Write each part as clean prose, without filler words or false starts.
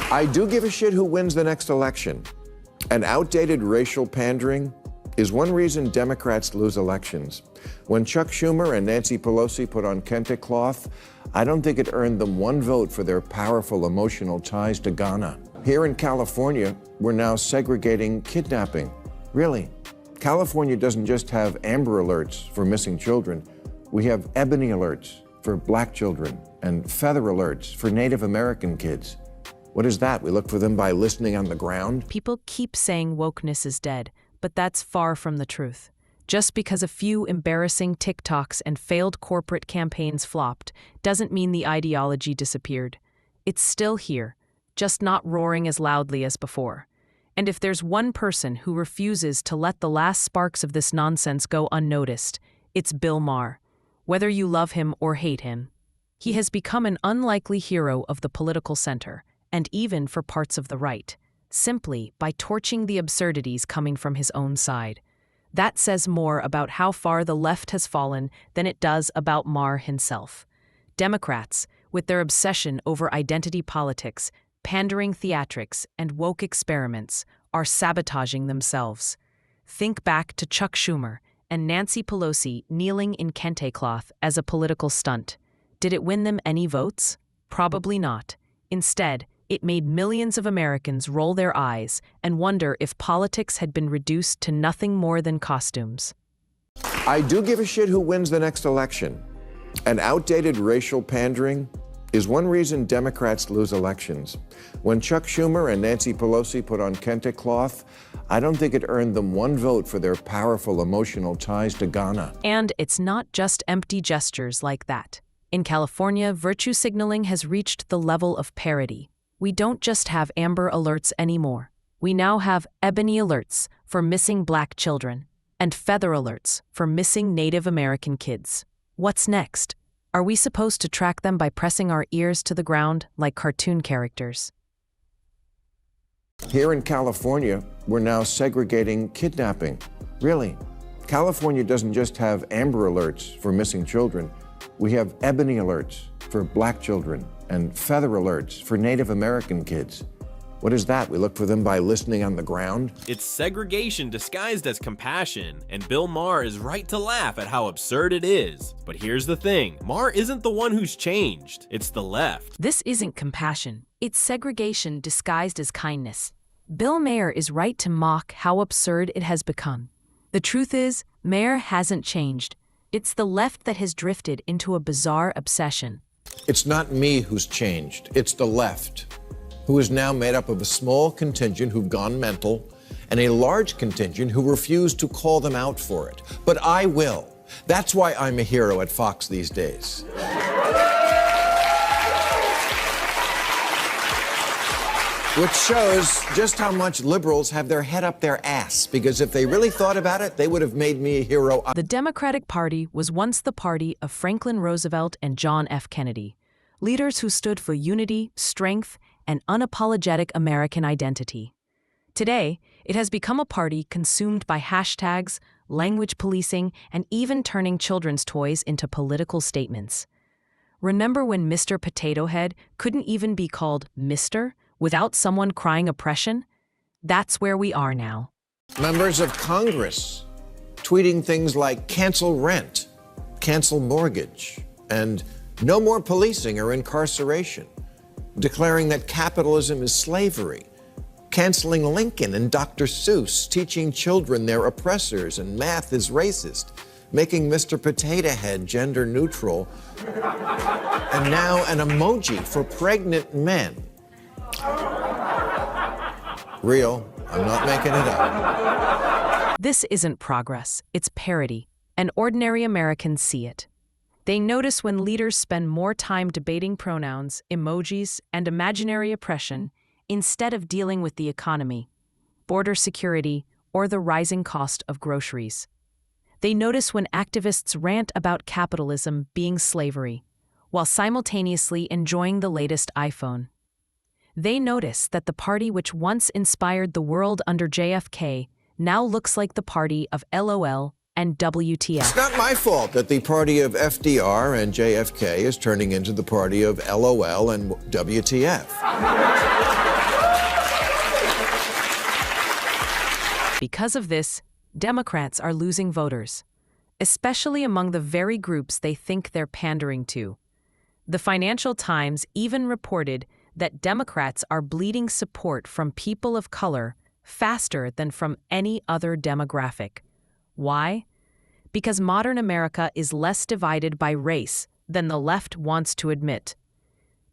I do give a shit who wins the next election. And outdated racial pandering is one reason Democrats lose elections. When Chuck Schumer and Nancy Pelosi put on kente cloth, I don't think it earned them one vote for their powerful emotional ties to Ghana. Here in California, we're now segregating kidnapping. Really, California doesn't just have Amber Alerts for missing children. We have Ebony Alerts for black children and Feather Alerts for Native American kids. What is that? We look for them by listening on the ground? People keep saying wokeness is dead, but that's far from the truth. Just because a few embarrassing TikToks and failed corporate campaigns flopped doesn't mean the ideology disappeared. It's still here, just not roaring as loudly as before. And if there's one person who refuses to let the last sparks of this nonsense go unnoticed, it's Bill Maher. Whether you love him or hate him, he has become an unlikely hero of the political center, and even for parts of the right, simply by torching the absurdities coming from his own side. That says more about how far the left has fallen than it does about Maher himself. Democrats, with their obsession over identity politics, pandering theatrics, and woke experiments, are sabotaging themselves. Think back to Chuck Schumer and Nancy Pelosi kneeling in kente cloth as a political stunt. Did it win them any votes? Probably not. Instead, it made millions of Americans roll their eyes and wonder if politics had been reduced to nothing more than costumes. I do give a shit who wins the next election. And outdated racial pandering is one reason Democrats lose elections. When Chuck Schumer and Nancy Pelosi put on kente cloth, I don't think it earned them one vote for their powerful emotional ties to Ghana. And it's not just empty gestures like that. In California, virtue signaling has reached the level of parody. We don't just have Amber Alerts anymore. We now have Ebony Alerts for missing black children and Feather Alerts for missing Native American kids. What's next? Are we supposed to track them by pressing our ears to the ground like cartoon characters? Here in California, we're now segregating kidnapping. Really, California doesn't just have Amber Alerts for missing children. We have Ebony Alerts for black children and Feather Alerts for Native American kids. What is that? We look for them by listening on the ground? It's segregation disguised as compassion, and Bill Maher is right to laugh at how absurd it is. But here's the thing, Maher isn't the one who's changed, it's the left. This isn't compassion, it's segregation disguised as kindness. Bill Maher is right to mock how absurd it has become. The truth is, Maher hasn't changed. It's the left that has drifted into a bizarre obsession. It's not me who's changed, it's the left, who is now made up of a small contingent who've gone mental and a large contingent who refuse to call them out for it. But I will. That's why I'm a hero at Fox these days. Which shows just how much liberals have their head up their ass, because if they really thought about it, they would have made me a hero. The Democratic Party was once the party of Franklin Roosevelt and John F. Kennedy, leaders who stood for unity, strength, and unapologetic American identity. Today, it has become a party consumed by hashtags, language policing, and even turning children's toys into political statements. Remember when Mr. Potato Head couldn't even be called Mr. without someone crying oppression? That's where we are now. Members of Congress tweeting things like cancel rent, cancel mortgage, and no more policing or incarceration, declaring that capitalism is slavery, canceling Lincoln and Dr. Seuss, teaching children they're oppressors and math is racist, making Mr. Potato Head gender neutral, and now an emoji for pregnant men. Real, I'm not making it up. This isn't progress, it's parody, and ordinary Americans see it. They notice when leaders spend more time debating pronouns, emojis, and imaginary oppression instead of dealing with the economy, border security, or the rising cost of groceries. They notice when activists rant about capitalism being slavery, while simultaneously enjoying the latest iPhone. They notice that the party which once inspired the world under JFK now looks like the party of LOL and WTF. It's not my fault that the party of FDR and JFK is turning into the party of LOL and WTF. Because of this, Democrats are losing voters, especially among the very groups they think they're pandering to. The Financial Times even reported that Democrats are bleeding support from people of color faster than from any other demographic. Why? Because modern America is less divided by race than the left wants to admit.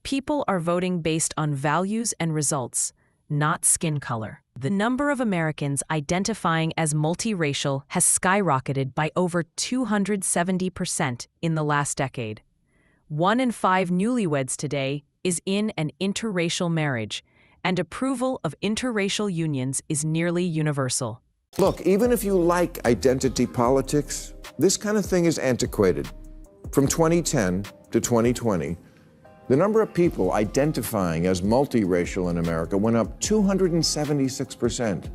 People are voting based on values and results, not skin color. The number of Americans identifying as multiracial has skyrocketed by over 270% in the last decade. 1 in 5 newlyweds today is in an interracial marriage, and approval of interracial unions is nearly universal. Look, even if you like identity politics, this kind of thing is antiquated. From 2010 to 2020, the number of people identifying as multiracial in America went up 276%.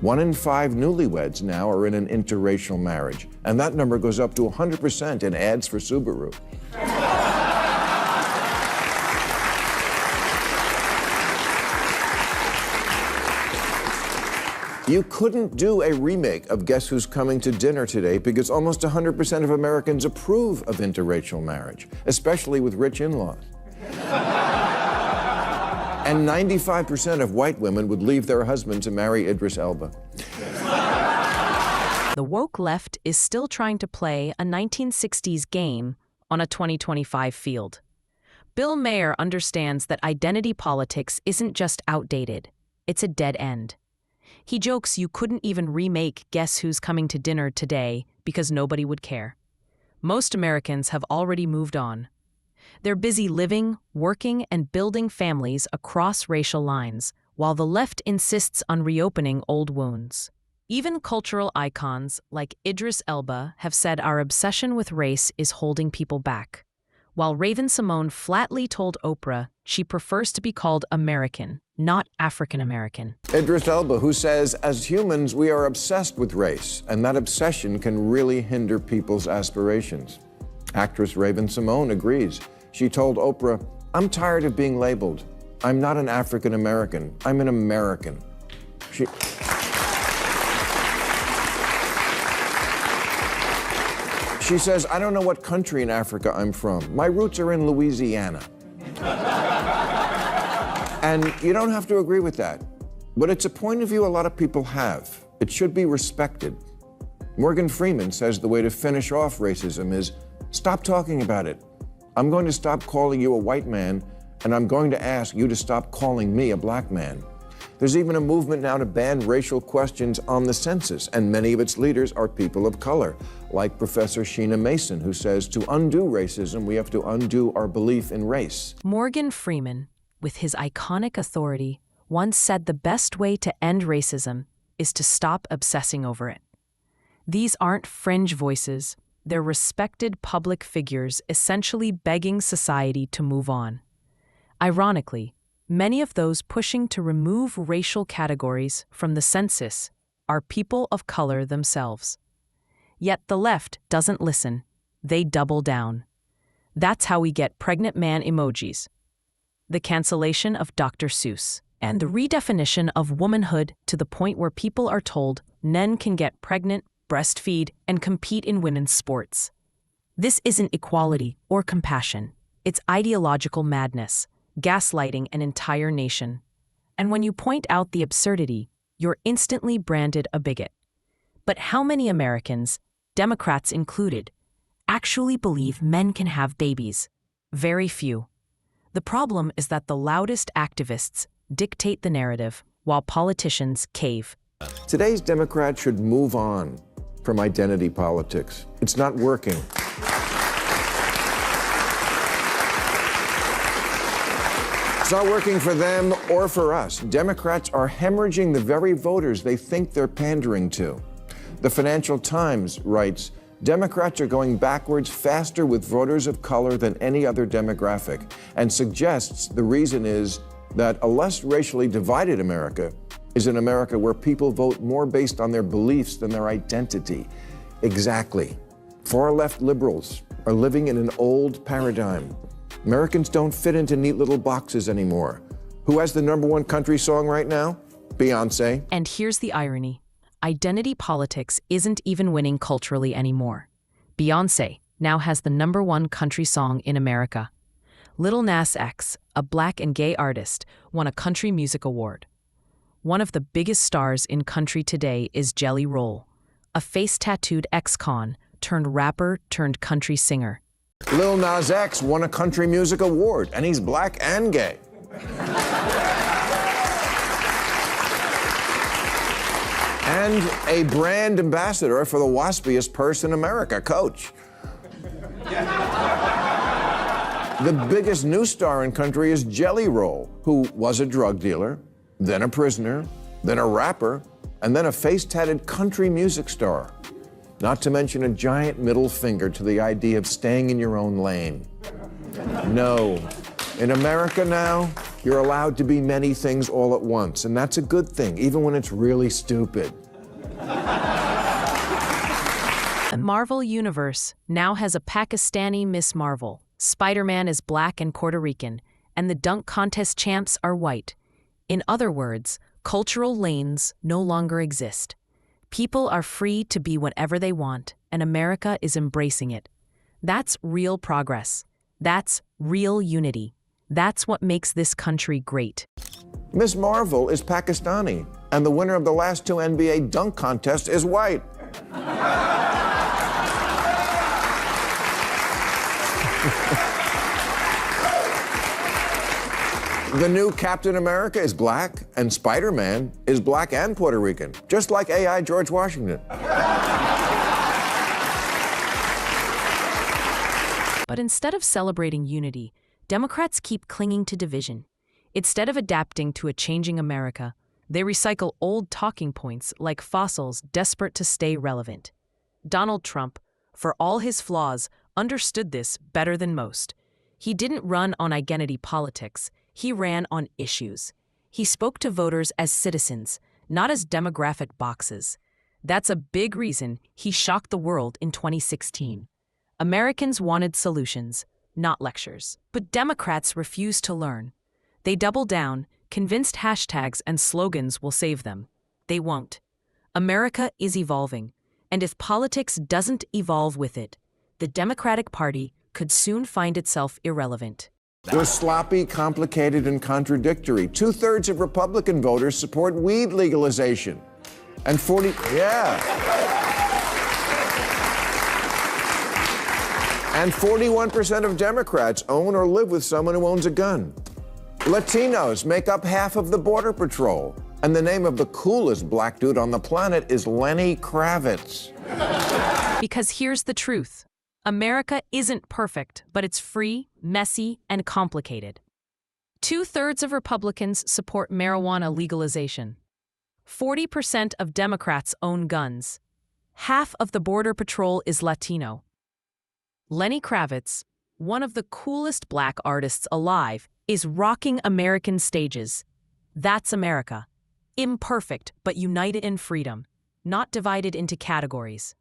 1 in 5 newlyweds now are in an interracial marriage, and that number goes up to 100% in ads for Subaru. You couldn't do a remake of Guess Who's Coming to Dinner today because almost 100% of Americans approve of interracial marriage, especially with rich in-laws. And 95% of white women would leave their husband to marry Idris Elba. The woke left is still trying to play a 1960s game on a 2025 field. Bill Maher understands that identity politics isn't just outdated, it's a dead end. He jokes you couldn't even remake Guess Who's Coming to Dinner today because nobody would care. Most Americans have already moved on. They're busy living, working, and building families across racial lines, while the left insists on reopening old wounds. Even cultural icons like Idris Elba have said our obsession with race is holding people back, while Raven-Symoné flatly told Oprah she prefers to be called American, not African American. Idris Elba, who says, as humans, we are obsessed with race, and that obsession can really hinder people's aspirations. Actress Raven-Symoné agrees. She told Oprah, I'm tired of being labeled. I'm not an African American. I'm an American. She says, I don't know what country in Africa I'm from. My roots are in Louisiana. And you don't have to agree with that, but it's a point of view a lot of people have. It should be respected. Morgan Freeman says the way to finish off racism is stop talking about it. I'm going to stop calling you a white man, and I'm going to ask you to stop calling me a black man. There's even a movement now to ban racial questions on the census, and many of its leaders are people of color, like Professor Sheena Mason, who says to undo racism, we have to undo our belief in race. Morgan Freeman, with his iconic authority, once said the best way to end racism is to stop obsessing over it. These aren't fringe voices, they're respected public figures essentially begging society to move on. Ironically, many of those pushing to remove racial categories from the census are people of color themselves. Yet the left doesn't listen, they double down. That's how we get pregnant man emojis, the cancellation of Dr. Seuss, and the redefinition of womanhood to the point where people are told men can get pregnant, breastfeed, and compete in women's sports. This isn't equality or compassion. It's ideological madness, gaslighting an entire nation. And when you point out the absurdity, you're instantly branded a bigot. But how many Americans, Democrats included, actually believe men can have babies? Very few. The problem is that the loudest activists dictate the narrative while politicians cave. Today's Democrats should move on from identity politics. It's not working. It's not working for them or for us. Democrats are hemorrhaging the very voters they think they're pandering to. The Financial Times writes, Democrats are going backwards faster with voters of color than any other demographic, and suggests the reason is that a less racially divided America is an America where people vote more based on their beliefs than their identity. Exactly. Far-left liberals are living in an old paradigm. Americans don't fit into neat little boxes anymore. Who has the #1 country song right now? Beyoncé. And here's the irony. identity politics isn't even winning culturally anymore. Beyoncé now has the #1 country song in America. Lil Nas X, a black and gay artist, won a country music award. One of the biggest stars in country today is Jelly Roll, a face-tattooed ex-con turned rapper turned country singer. Lil Nas X won a country music award, and he's black and gay. And a brand ambassador for the waspiest purse in America, Coach. The biggest new star in country is Jelly Roll, who was a drug dealer, then a prisoner, then a rapper, and then a face-tatted country music star. Not to mention a giant middle finger to the idea of staying in your own lane. No. In America now, you're allowed to be many things all at once, and that's a good thing, even when it's really stupid. The Marvel Universe now has a Pakistani Miss Marvel. Spider-Man is black and Puerto Rican, and the dunk contest champs are white. In other words, cultural lanes no longer exist. People are free to be whatever they want, and America is embracing it. That's real progress. That's real unity. That's what makes this country great. Miss Marvel is Pakistani, and the winner of the last 2 NBA dunk contests is white. The new Captain America is black, and Spider-Man is black and Puerto Rican, just like AI George Washington. But instead of celebrating unity, Democrats keep clinging to division. Instead of adapting to a changing America, they recycle old talking points like fossils desperate to stay relevant. Donald Trump, for all his flaws, understood this better than most. He didn't run on identity politics. He ran on issues. He spoke to voters as citizens, not as demographic boxes. That's a big reason he shocked the world in 2016. Americans wanted solutions, not lectures. But Democrats refused to learn. They doubled down, convinced hashtags and slogans will save them. They won't. America is evolving, and if politics doesn't evolve with it, the Democratic Party could soon find itself irrelevant. They're sloppy, complicated, and contradictory. 2/3 of Republican voters support weed legalization. And 41% of Democrats own or live with someone who owns a gun. Latinos make up half of the Border Patrol. And the name of the coolest black dude on the planet is Lenny Kravitz. Because here's the truth. America isn't perfect, but it's free, messy, and complicated. 2/3 of Republicans support marijuana legalization. 40% of Democrats own guns. Half of the Border Patrol is Latino. Lenny Kravitz, one of the coolest black artists alive, is rocking American stages. That's America. Imperfect, but united in freedom, not divided into categories.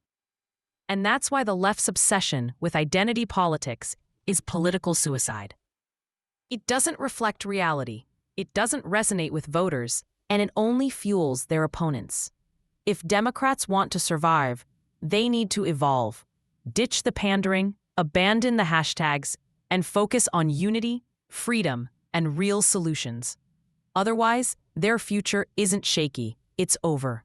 And that's why the left's obsession with identity politics is political suicide. It doesn't reflect reality, it doesn't resonate with voters, and it only fuels their opponents. If Democrats want to survive, they need to evolve, ditch the pandering, abandon the hashtags, and focus on unity, freedom, and real solutions. Otherwise, their future isn't shaky, it's over.